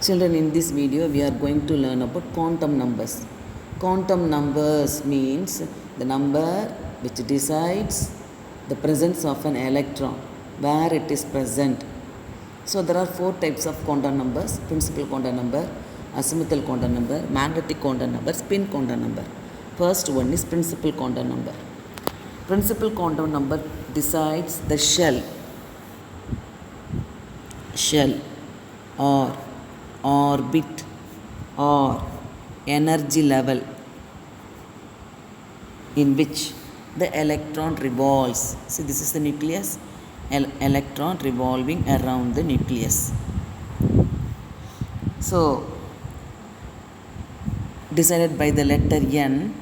Children, in this video we are going to learn about quantum numbers. Quantum numbers means the number which decides the presence of an electron, where it is present. So there are four types of quantum numbers: principal quantum number, azimuthal quantum number, magnetic quantum number, spin quantum number. First one is principal quantum number. Principal quantum number decides the shell or orbit or energy level in which the electron revolves. See, this is the nucleus, electron revolving around the nucleus. So, decided by the letter n,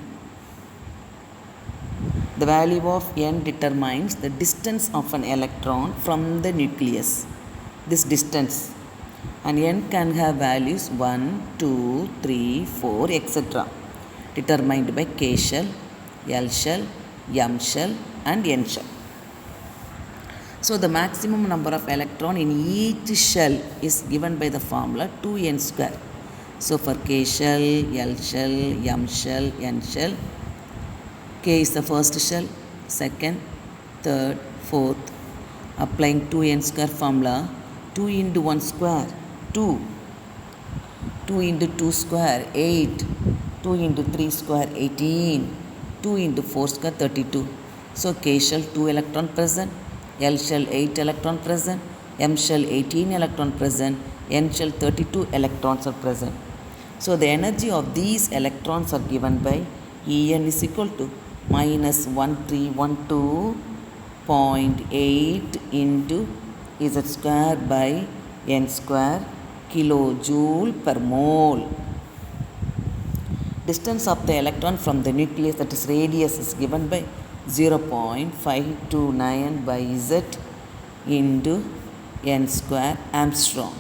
the value of n determines the distance of an electron from the nucleus. This distance, and n can have values 1, 2, 3, 4, etc. determined by K shell, L shell, M shell and N shell. So the maximum number of electron in each shell is given by the formula 2n square. So for K shell, L shell, M shell, N shell, K is the first shell, second, third, fourth. Applying 2n square formula, 2 into 1 square, 2. 2 into 2 square, 8. 2 into 3 square, 18. 2 into 4 square, 32. So K shell 2 electron present, L shell 8 electron present, M shell 18 electron present, N shell 32 electrons are present. So the energy of these electrons are given by En is equal to minus 1312.8 into Z square by N square kilojoule per mole. Distance of the electron from the nucleus, that is radius, is given by 0.529 by Z into N square Armstrong.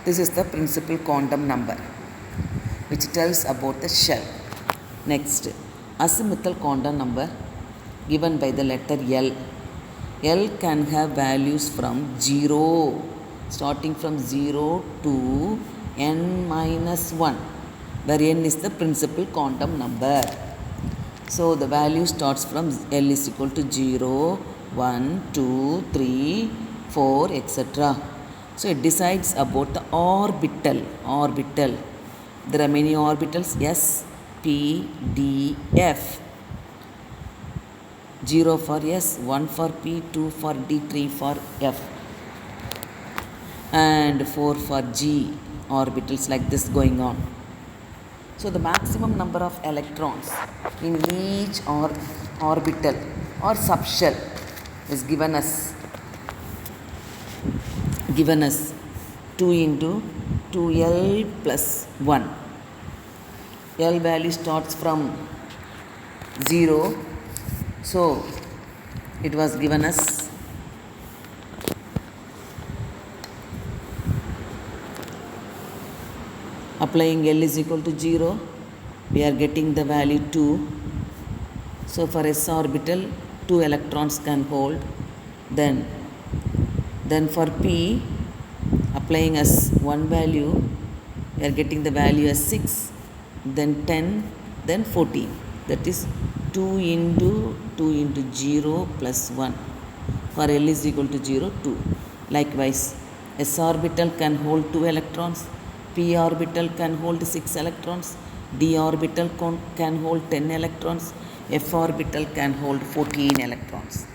This is the principal quantum number which tells about the shell. Next, azimuthal quantum number given by the letter L. L can have values from 0, starting from 0 to n minus 1, where n is the principal quantum number. So the value starts from L is equal to 0, 1, 2, 3, 4, etc. So it decides about the orbital. There are many orbitals: S, P, D, F. 0 for S, 1 for P, 2 for D, 3 for F, and 4 for G. Orbitals like this going on. So the maximum number of electrons in each orbital or subshell is given as 2 into 2L plus 1. L value starts from 0. So it was given as applying L is equal to 0, we are getting the value 2. So for S orbital, 2 electrons can hold. Then for P, applying as 1 value, we are getting the value as 6, then 10, then 14. That is 2 into 0 plus 1. For L is equal to 0, 2. Likewise, S orbital can hold 2 electrons, P orbital can hold 6 electrons, D orbital can hold 10 electrons, F orbital can hold 14 electrons.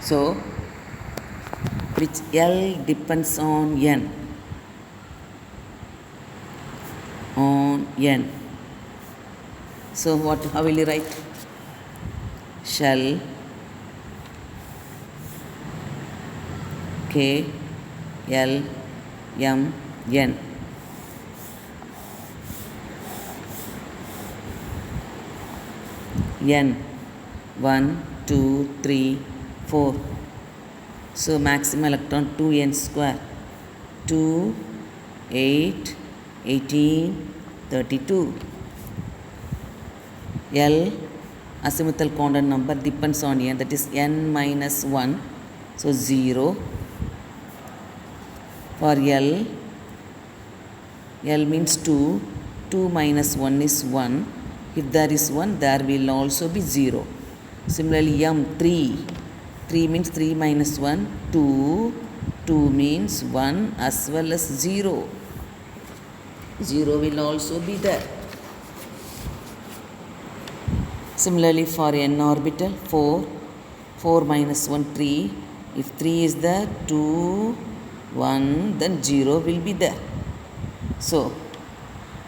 So, which L depends on N. So how will you write? Shell K L M N. N 1, 2, 3, 4. So maximum electron 2n square. 2, 8, 18, 32. L azimuthal quantum number depends on n, that is n minus 1, so 0. For L means 2, 2 minus 1 is 1. If there is 1, there will also be 0. Similarly, M 3, 3 means 3 minus 1, 2, 2 means 1 as well as 0. 0 will also be there. Similarly, for n orbital, 4, 4 minus 1, 3. If 3 is there, 2, 1, then 0 will be there. So,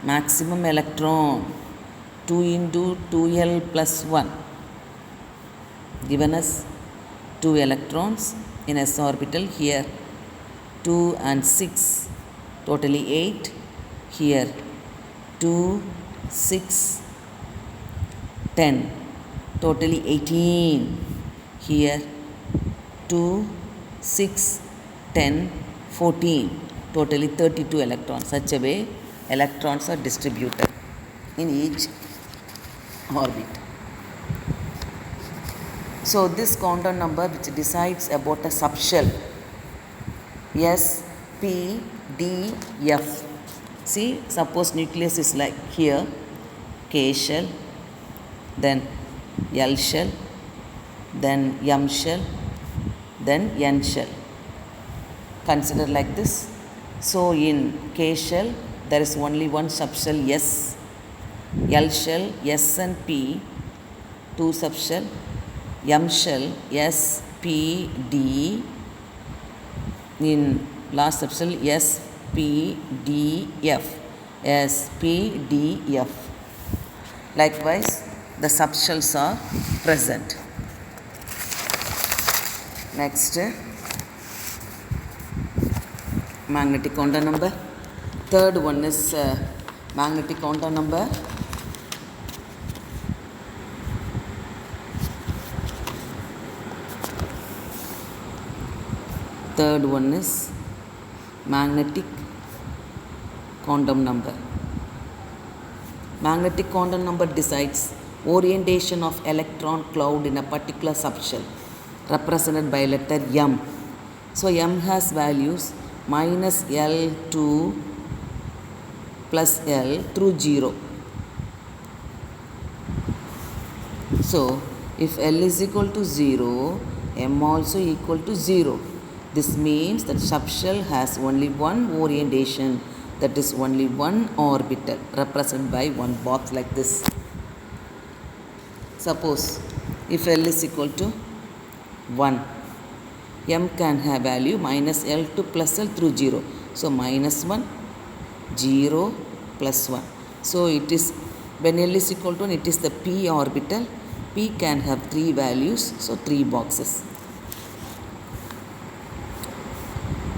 maximum electron 2 into 2L plus 1 given us 2 electrons in s orbital. Here 2 and 6, totally 8. Here 2, 6, 10, totally 18. Here 2, 6, 10, 14, totally 32 electrons. Such a way electrons are distributed in each orbit. So this quantum number which decides about a subshell S, P, D, F. See, suppose nucleus is like here, K shell, then L shell, then M shell, then N shell. Consider like this. So in K shell there is only one subshell S. L shell S and P, 2 subshell. M shell S, P, D. In last subshell S, P, D, F. S, P, D, F. Likewise, the subshells are present. Next, magnetic quantum number. Third one is magnetic quantum number. Third one is magnetic quantum number. Magnetic quantum number decides orientation of electron cloud in a particular subshell represented by letter M. So M has values minus L2 plus L through 0. So if L is equal to 0, M also equal to 0. This means that subshell has only one orientation, that is only one orbital represented by one box like this. Suppose if L is equal to 1, M can have value minus L2 plus L through 0. So minus 1, 0, plus 1. So it is, when L is equal to 1, it is the P orbital. P can have 3 values, so 3 boxes.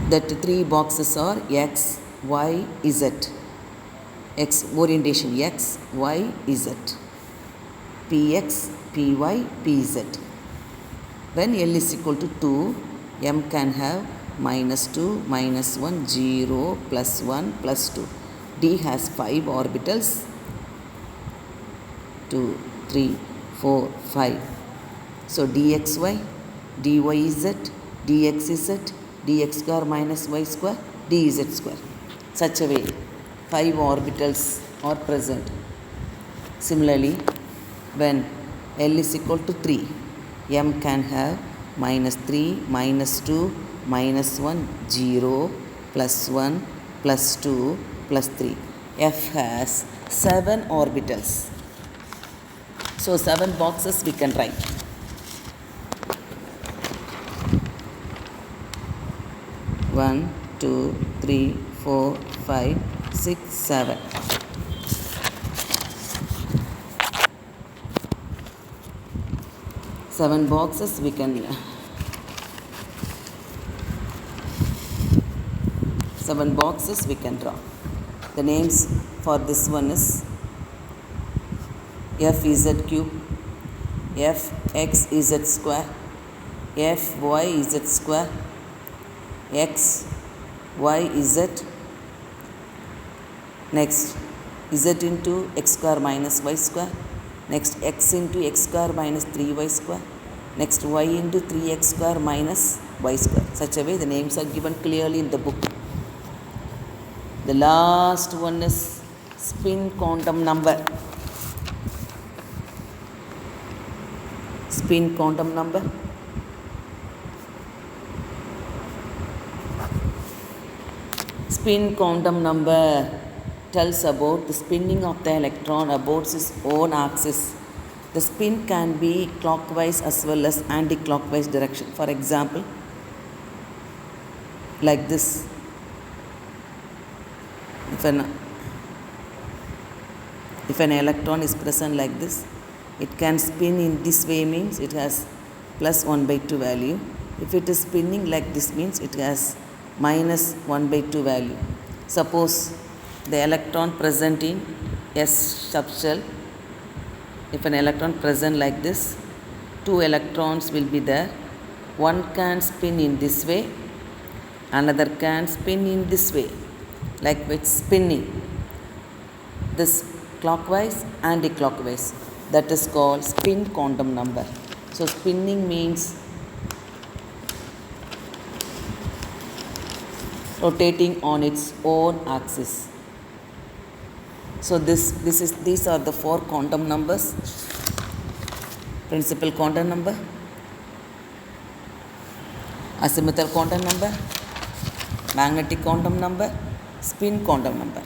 That 3 boxes are X, Y, Z. X orientation X, Y, Z. Px, Py, Pz. When L is equal to 2, M can have minus 2, minus 1, 0, plus 1, plus 2. D has 5 orbitals. 2, 3, 4, 5. So dxy, dyz, dxz, dx square minus y square, dz square. Such a way 5 orbitals are present. Similarly, when L is equal to 3, M can have minus 3, minus 2, minus 1, 0, plus 1, plus 2, plus 3. F has 7 orbitals. So 7 boxes we can write. One, 2, 3, 4, 5, 6, 7. Seven boxes we can. 7 boxes we can draw. The names for this one is Fz cube, Fxz square, Fyz square, X, Y, Z. Next, Z into x square minus y square, Next x into x square minus 3y square. Next y into 3x square minus y square. Such a way the names are given clearly in the book. The last one is spin quantum number. Spin quantum number. Spin quantum number tells about the spinning of the electron about its own axis. The spin can be clockwise as well as anti-clockwise direction. For example, like this. If an electron is present like this, it can spin in this way, means it has plus 1 by 2 value. If it is spinning like this, means it has minus 1 by 2 value. Suppose the electron present in S subshell. If an electron present like this, 2 electrons will be there. One can spin in this way, another can spin in this way. Like with spinning, this clockwise, anti-clockwise. That is called spin quantum number. So spinning means rotating on its own axis. So these are the 4 quantum numbers. Principal quantum number, azimuthal quantum number, magnetic quantum number, spin quantum number.